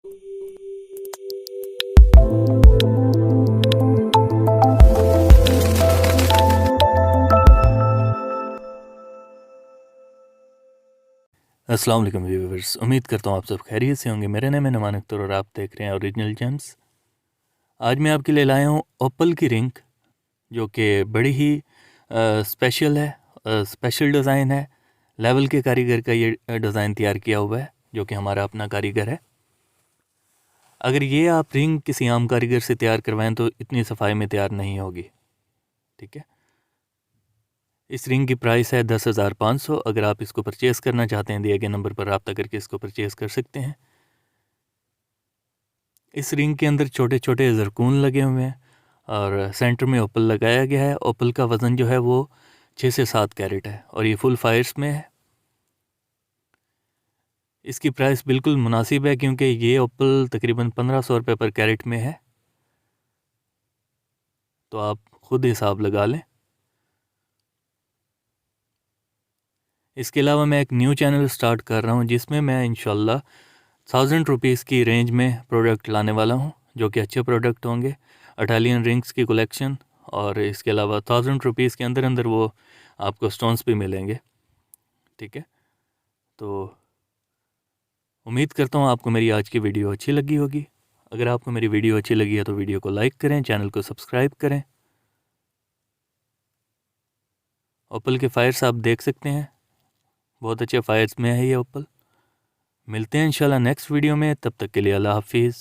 अस्सलाम वालेकुम व्यूअर्स, उम्मीद करता हूँ आप सब खैरियत से होंगे। मेरा नाम है नुमान अख्तर और आप देख रहे हैं ओरिजिनल जेम्स। आज मैं आपके लिए लाया हूँ ओप्पल की रिंग, जो कि बड़ी ही स्पेशल है, स्पेशल डिज़ाइन है। लेवल के कारीगर का ये डिज़ाइन तैयार किया हुआ है, जो कि हमारा अपना कारीगर है। अगर ये आप रिंग किसी आम कारीगर से तैयार करवाएं तो इतनी सफाई में तैयार नहीं होगी, ठीक है। इस रिंग की प्राइस है 10,500। अगर आप इसको परचेज़ करना चाहते हैं, दिए गए नंबर पर रब्ता करके इसको परचेज़ कर सकते हैं। इस रिंग के अंदर छोटे छोटे ज़रकून लगे हुए हैं और सेंटर में ओपल लगाया गया है। ओपल का वज़न जो है वो 6 से 7 कैरेट है और ये फुल फायर्स में है। इसकी प्राइस बिल्कुल मुनासिब है क्योंकि ये ओपल तकरीबन 1500 रुपये पर कैरेट में है, तो आप ख़ुद हिसाब लगा लें। इसके अलावा मैं एक न्यू चैनल स्टार्ट कर रहा हूँ जिसमें मैं इंशाल्लाह 1000 रुपीज़ की रेंज में प्रोडक्ट लाने वाला हूँ, जो कि अच्छे प्रोडक्ट होंगे। इटालियन रिंग्स की कलेक्शन, और इसके अलावा 1000 रुपीज़ के अंदर अंदर वो आपको स्टोन्स भी मिलेंगे, ठीक है। तो उम्मीद करता हूँ आपको मेरी आज की वीडियो अच्छी लगी होगी। अगर आपको मेरी वीडियो अच्छी लगी है तो वीडियो को लाइक करें, चैनल को सब्सक्राइब करें। ओप्पल के फायर्स आप देख सकते हैं, बहुत अच्छे फायर्स में है ये ओप्पल। मिलते हैं इंशाल्लाह नेक्स्ट वीडियो में, तब तक के लिए अल्लाह हाफिज़।